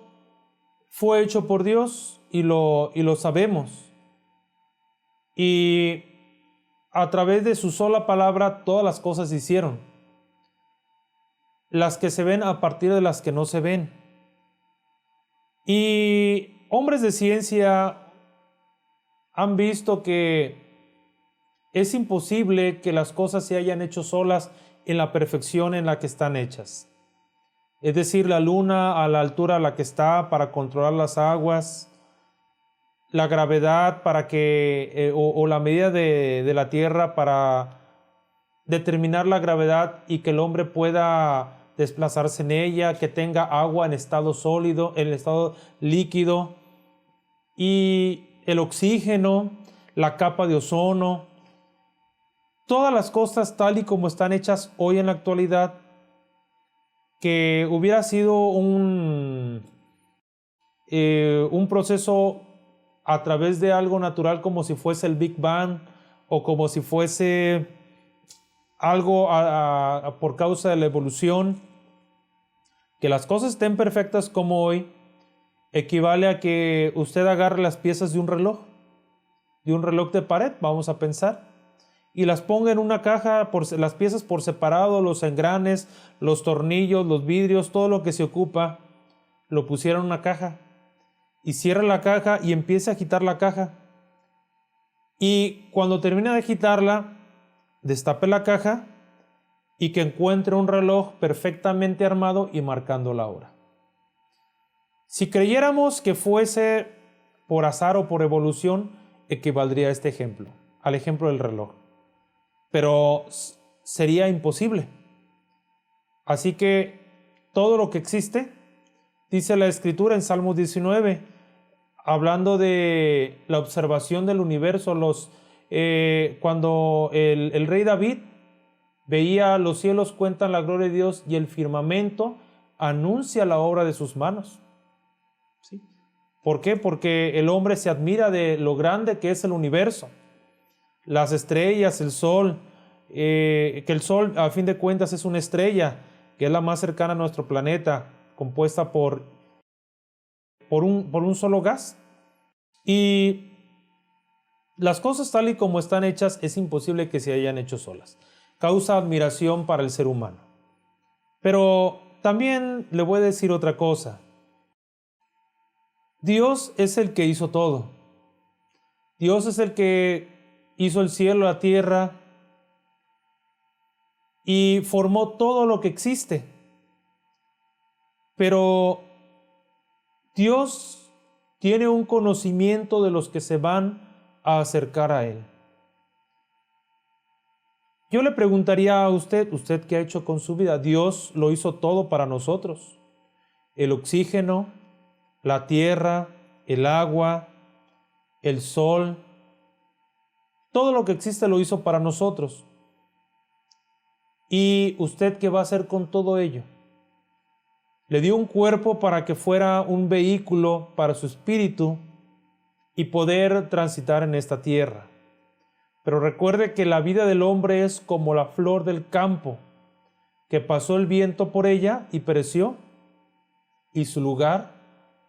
fue hecho por Dios y lo sabemos. Y a través de su sola palabra todas las cosas se hicieron. Las que se ven a partir de las que no se ven. Y hombres de ciencia han visto que es imposible que las cosas se hayan hecho solas en la perfección en la que están hechas. Es decir, la luna a la altura a la que está para controlar las aguas, la gravedad para que, o la medida de la tierra para determinar la gravedad y que el hombre pueda desplazarse en ella, que tenga agua en estado sólido, en estado líquido, y el oxígeno, la capa de ozono, todas las cosas tal y como están hechas hoy en la actualidad, que hubiera sido un proceso a través de algo natural, como si fuese el Big Bang o como si fuese algo por causa de la evolución. Que las cosas estén perfectas como hoy equivale a que usted agarre las piezas de un reloj de pared, vamos a pensar, y las ponga en una caja, las piezas por separado, los engranes, los tornillos, los vidrios, todo lo que se ocupa, lo pusiera en una caja, y cierra la caja y empieza a agitar la caja. Y cuando termina de agitarla, destape la caja y que encuentre un reloj perfectamente armado y marcando la hora. Si creyéramos que fuese por azar o por evolución, equivaldría a este ejemplo, al ejemplo del reloj. Pero sería imposible. Así que todo lo que existe, dice la Escritura en Salmos 19, hablando de la observación del universo, cuando el rey David veía los cielos cuentan la gloria de Dios y el firmamento anuncia la obra de sus manos. ¿Sí? ¿Por qué? Porque el hombre se admira de lo grande que es el universo. Las estrellas, el sol, que el sol a fin de cuentas es una estrella, que es la más cercana a nuestro planeta, compuesta por un solo gas. Y las cosas tal y como están hechas es imposible que se hayan hecho solas. Causa admiración para el ser humano. Pero también le voy a decir otra cosa. Dios es el que hizo todo. Dios es el que hizo el cielo, la tierra y formó todo lo que existe. Pero Dios tiene un conocimiento de los que se van a acercar a Él. Yo le preguntaría a usted qué ha hecho con su vida. Dios lo hizo todo para nosotros. El oxígeno, la tierra, el agua, el sol, todo lo que existe lo hizo para nosotros. ¿Y usted qué va a hacer con todo ello? Le dio un cuerpo para que fuera un vehículo para su espíritu y poder transitar en esta tierra. Pero recuerde que la vida del hombre es como la flor del campo, que pasó el viento por ella y pereció. y su lugar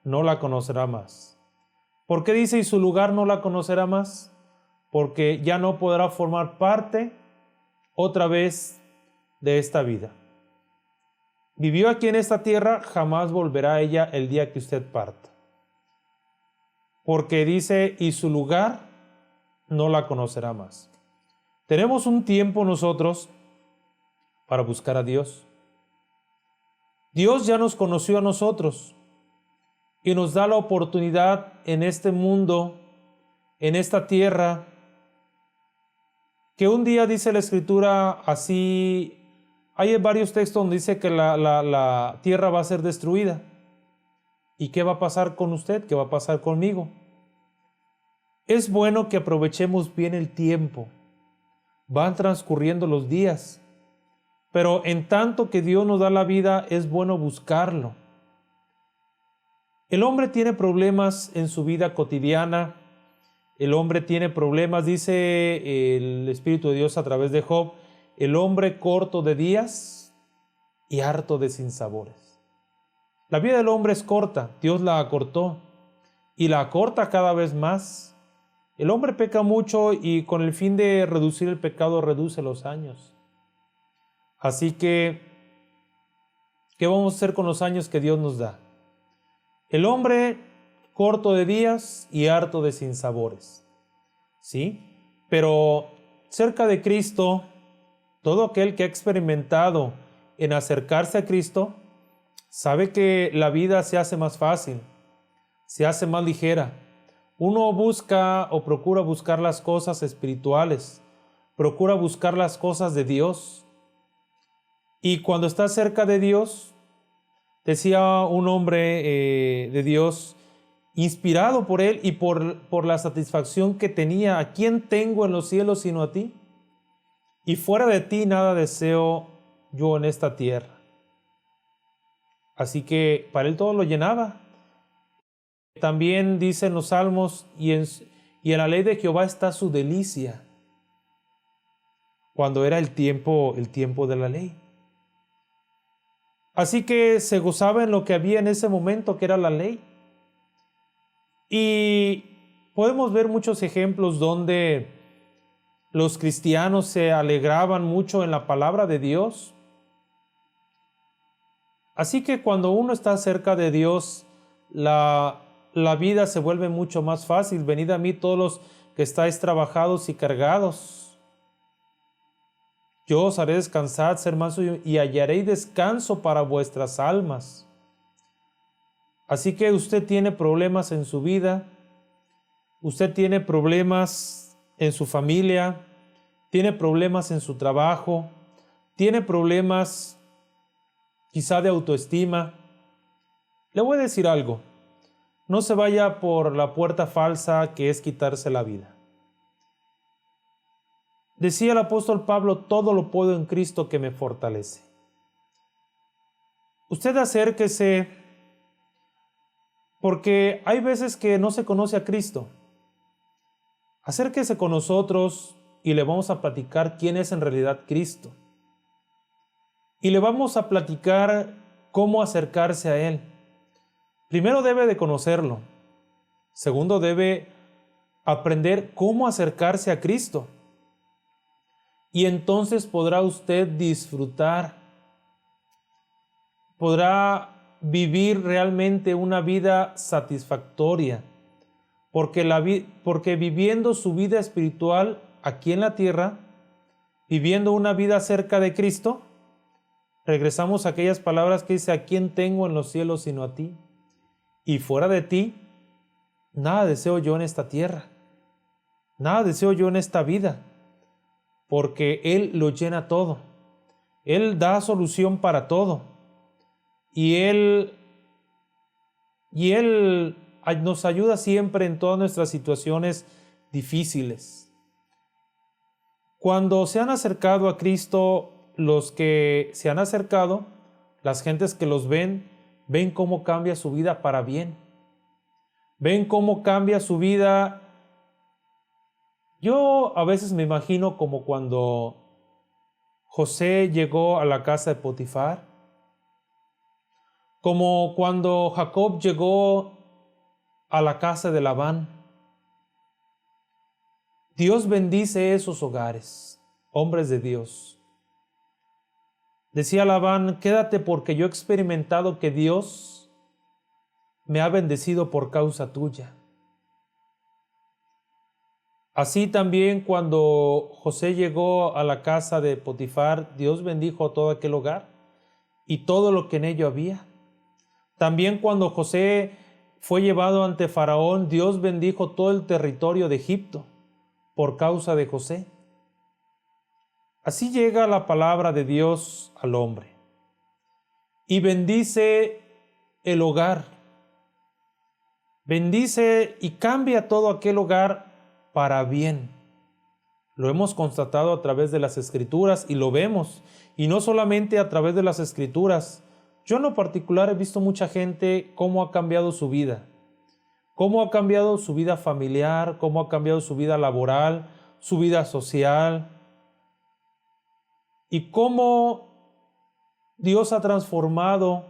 no la conocerá más. ¿Por qué dice y su lugar no la conocerá más? Porque ya no podrá formar parte otra vez de esta vida. Vivió aquí en esta tierra, jamás volverá a ella el día que usted parta. Porque dice, y su lugar no la conocerá más. Tenemos un tiempo nosotros para buscar a Dios. Dios ya nos conoció a nosotros y nos da la oportunidad en este mundo, en esta tierra, que un día dice la Escritura así, hay varios textos donde dice que la tierra va a ser destruida. ¿Y qué va a pasar con usted? ¿Qué va a pasar conmigo? Es bueno que aprovechemos bien el tiempo. Van transcurriendo los días, pero en tanto que Dios nos da la vida, es bueno buscarlo. El hombre tiene problemas en su vida cotidiana. El hombre tiene problemas, dice el Espíritu de Dios a través de Job, el hombre corto de días y harto de sinsabores. La vida del hombre es corta, Dios la acortó y la acorta cada vez más. El hombre peca mucho y con el fin de reducir el pecado reduce los años. Así que, ¿qué vamos a hacer con los años que Dios nos da? El hombre corto de días y harto de sinsabores. ¿Sí? Pero cerca de Cristo, todo aquel que ha experimentado en acercarse a Cristo, sabe que la vida se hace más fácil, se hace más ligera. Uno busca o procura buscar las cosas espirituales, procura buscar las cosas de Dios. Y cuando está cerca de Dios, decía un hombre de Dios, inspirado por él y por la satisfacción que tenía, ¿a quién tengo en los cielos sino a ti? Y fuera de ti nada deseo yo en esta tierra. Así que para él todo lo llenaba. También dicen los salmos, y en la ley de Jehová está su delicia, cuando era el tiempo de la ley. Así que se gozaba en lo que había en ese momento, que era la ley. Y podemos ver muchos ejemplos donde los cristianos se alegraban mucho en la palabra de Dios. Así que cuando uno está cerca de Dios, la vida se vuelve mucho más fácil. Venid a mí todos los que estáis trabajados y cargados. Yo os haré descansar, ser manso y hallaréis descanso para vuestras almas. Así que usted tiene problemas en su vida, usted tiene problemas en su familia, tiene problemas en su trabajo, tiene problemas quizá de autoestima. Le voy a decir algo, no se vaya por la puerta falsa que es quitarse la vida. Decía el apóstol Pablo, todo lo puedo en Cristo que me fortalece. Usted acérquese, porque hay veces que no se conoce a Cristo. Acérquese con nosotros y le vamos a platicar quién es en realidad Cristo. Y le vamos a platicar cómo acercarse a Él. Primero debe de conocerlo. Segundo debe aprender cómo acercarse a Cristo. Y entonces podrá usted disfrutar, podrá vivir realmente una vida satisfactoria, porque viviendo su vida espiritual aquí en la tierra, viviendo una vida cerca de Cristo, regresamos a aquellas palabras que dice, ¿a quién tengo en los cielos sino a ti? Y fuera de ti, nada deseo yo en esta tierra, nada deseo yo en esta vida, porque Él lo llena todo. Él da solución para todo. Y Él nos ayuda siempre en todas nuestras situaciones difíciles. Cuando se han acercado a Cristo, los que se han acercado, las gentes que los ven cómo cambia su vida para bien. Ven cómo cambia su vida. Yo a veces me imagino como cuando José llegó a la casa de Potifar, Como cuando Jacob llegó a la casa de Labán. Dios bendice esos hogares, hombres de Dios. Decía Labán, quédate porque yo he experimentado que Dios me ha bendecido por causa tuya. Así también cuando José llegó a la casa de Potifar, Dios bendijo todo aquel hogar y todo lo que en ello había. También cuando José fue llevado ante Faraón, Dios bendijo todo el territorio de Egipto por causa de José. Así llega la palabra de Dios al hombre y bendice el hogar, bendice y cambia todo aquel hogar para bien. Lo hemos constatado a través de las Escrituras y lo vemos, y no solamente a través de las Escrituras. Yo en lo particular he visto mucha gente cómo ha cambiado su vida, cómo ha cambiado su vida familiar, cómo ha cambiado su vida laboral, su vida social, y cómo Dios ha transformado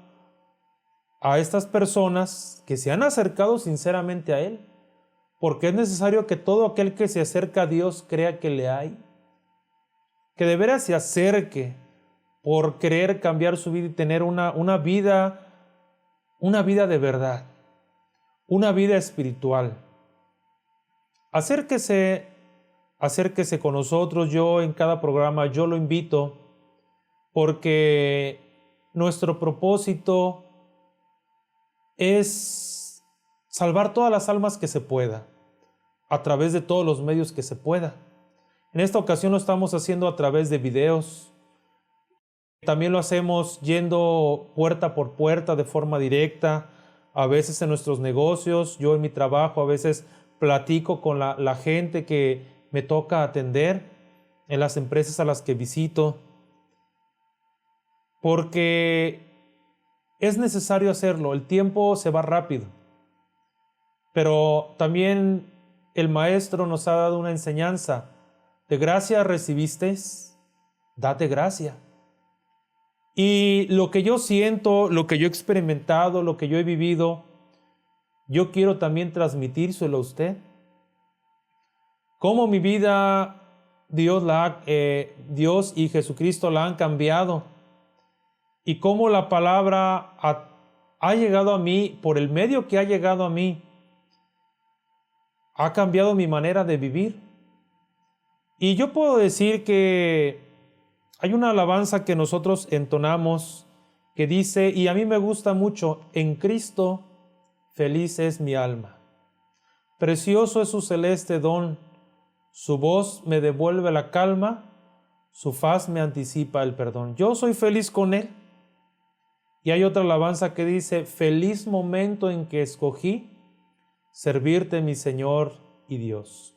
a estas personas que se han acercado sinceramente a Él, porque es necesario que todo aquel que se acerca a Dios crea que le hay, que de veras se acerque por querer cambiar su vida y tener una vida de verdad, una vida espiritual. Acérquese con nosotros. Yo en cada programa yo lo invito porque nuestro propósito es salvar todas las almas que se pueda, a través de todos los medios que se pueda. En esta ocasión lo estamos haciendo a través de videos. También lo hacemos yendo puerta por puerta de forma directa, a veces en nuestros negocios. Yo en mi trabajo a veces platico con la gente que me toca atender en las empresas a las que visito, porque es necesario hacerlo. El tiempo se va rápido, pero también el Maestro nos ha dado una enseñanza. De gracia recibisteis, date gracia. Y lo que yo siento, lo que yo he experimentado, lo que yo he vivido, yo quiero también transmitírselo a usted. Cómo mi vida Dios y Jesucristo la han cambiado, y cómo la palabra ha llegado a mí, por el medio que ha llegado a mí, ha cambiado mi manera de vivir. Y yo puedo decir que hay una alabanza que nosotros entonamos que dice, y a mí me gusta mucho, en Cristo feliz es mi alma. Precioso es su celeste don, su voz me devuelve la calma, su faz me anticipa el perdón. Yo soy feliz con Él. Y hay otra alabanza que dice, feliz momento en que escogí servirte, mi Señor y Dios.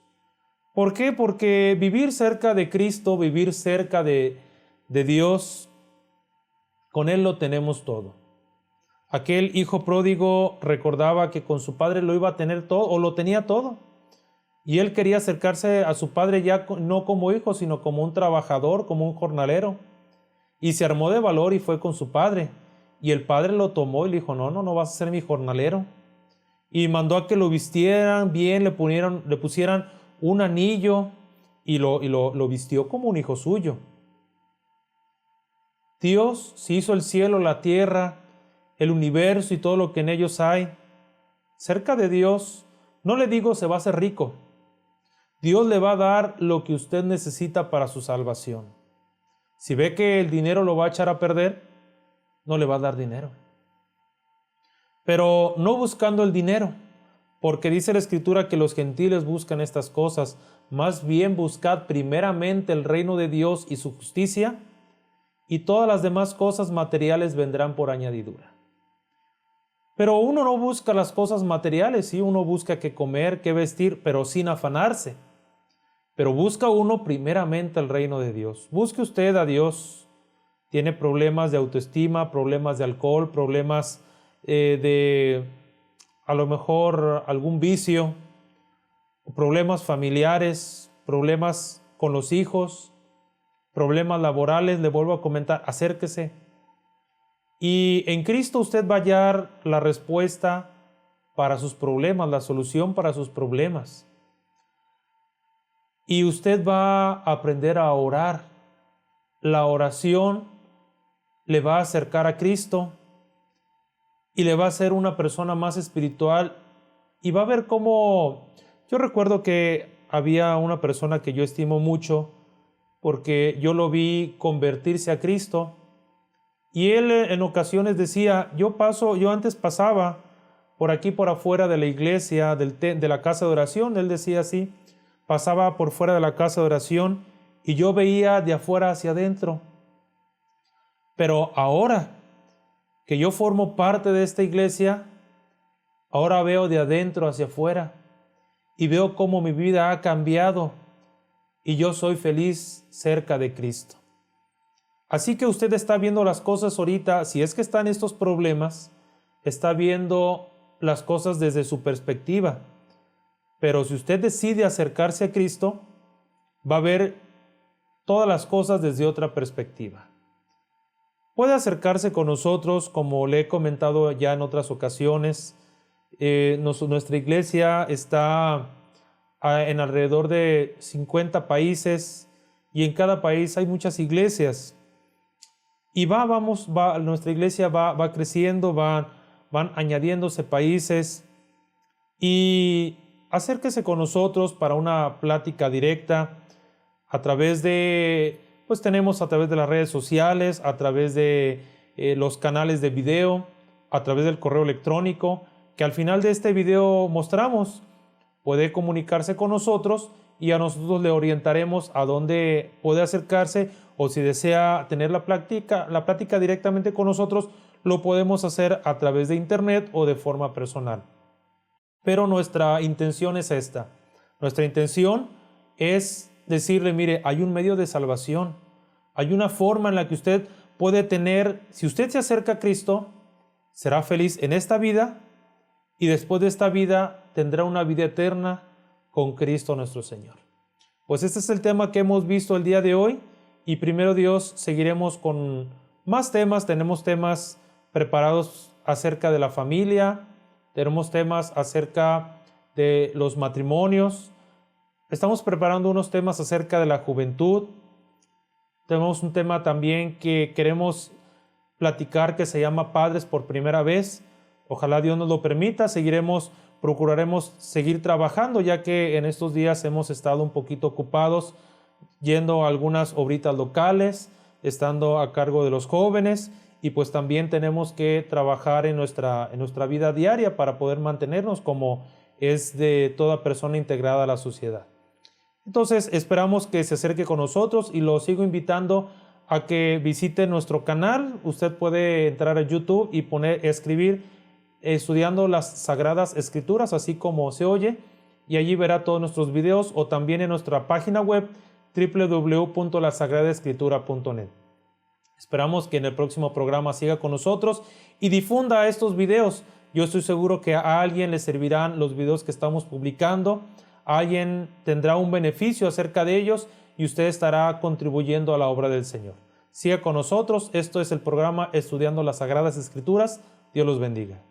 ¿Por qué? Porque vivir cerca de Cristo, vivir cerca de Dios, con Él lo tenemos todo. Aquel hijo pródigo recordaba que con su padre lo iba a tener todo, o lo tenía todo. Y él quería acercarse a su padre ya no como hijo, sino como un trabajador, como un jornalero. Y se armó de valor y fue con su padre. Y el padre lo tomó y le dijo, no vas a ser mi jornalero. Y mandó a que lo vistieran bien, le pusieran un anillo y lo vistió como un hijo suyo. Dios se hizo el cielo, la tierra, el universo y todo lo que en ellos hay. Cerca de Dios, no le digo se va a hacer rico. Dios le va a dar lo que usted necesita para su salvación. Si ve que el dinero lo va a echar a perder, no le va a dar dinero. Pero no buscando el dinero, porque dice la Escritura que los gentiles buscan estas cosas. Más bien buscad primeramente el reino de Dios y su justicia, y todas las demás cosas materiales vendrán por añadidura. Pero uno no busca las cosas materiales, sí, uno busca qué comer, qué vestir, pero sin afanarse. Pero busca uno primeramente el reino de Dios. Busque usted a Dios. Tiene problemas de autoestima, problemas de alcohol, problemas de a lo mejor algún vicio, problemas familiares, problemas con los hijos, problemas laborales. Le vuelvo a comentar, acérquese. Y en Cristo usted va a hallar la respuesta para sus problemas, la solución para sus problemas. Y usted va a aprender a orar. La oración le va a acercar a Cristo y le va a hacer una persona más espiritual. Y va a ver cómo... Yo recuerdo que había una persona que yo estimo mucho porque yo lo vi convertirse a Cristo. Y él en ocasiones decía, yo antes pasaba por aquí, por afuera de la iglesia, de la casa de oración, él decía así, pasaba por fuera de la casa de oración y yo veía de afuera hacia adentro. Pero ahora que yo formo parte de esta iglesia, ahora veo de adentro hacia afuera y veo cómo mi vida ha cambiado y yo soy feliz cerca de Cristo. Así que usted está viendo las cosas ahorita, si es que están estos problemas, está viendo las cosas desde su perspectiva. Pero si usted decide acercarse a Cristo, va a ver todas las cosas desde otra perspectiva. Puede acercarse con nosotros, como le he comentado ya en otras ocasiones. Nuestra iglesia está en alrededor de 50 países y en cada país hay muchas iglesias. Y nuestra iglesia va creciendo, van añadiéndose países. Y acérquese con nosotros para una plática directa a través de, tenemos a través de las redes sociales, a través de los canales de video, a través del correo electrónico, que al final de este video mostramos. Puede comunicarse con nosotros y a nosotros le orientaremos a dónde puede acercarse, o si desea tener la plática directamente con nosotros, lo podemos hacer a través de internet o de forma personal. Pero nuestra intención es esta. Nuestra intención es decirle, mire, hay un medio de salvación. Hay una forma en la que usted puede tener, si usted se acerca a Cristo, será feliz en esta vida y después de esta vida tendrá una vida eterna con Cristo nuestro Señor. Pues este es el tema que hemos visto el día de hoy y primero Dios seguiremos con más temas. Tenemos temas preparados acerca de la familia, tenemos temas acerca de los matrimonios, estamos preparando unos temas acerca de la juventud, tenemos un tema también que queremos platicar que se llama Padres por primera vez. Ojalá Dios nos lo permita, procuraremos seguir trabajando, ya que en estos días hemos estado un poquito ocupados yendo a algunas obritas locales, estando a cargo de los jóvenes, y pues también tenemos que trabajar en nuestra vida diaria para poder mantenernos como es de toda persona integrada a la sociedad. Entonces esperamos que se acerque con nosotros y lo sigo invitando a que visite nuestro canal. Usted puede entrar a YouTube y escribir estudiando las Sagradas Escrituras, así como se oye, y allí verá todos nuestros videos, o también en nuestra página web www.lasagradaescritura.net. Esperamos que en el próximo programa siga con nosotros y difunda estos videos. Yo estoy seguro que a alguien le servirán los videos que estamos publicando, a alguien tendrá un beneficio acerca de ellos y usted estará contribuyendo a la obra del Señor. Siga con nosotros, esto es el programa Estudiando las Sagradas Escrituras. Dios los bendiga.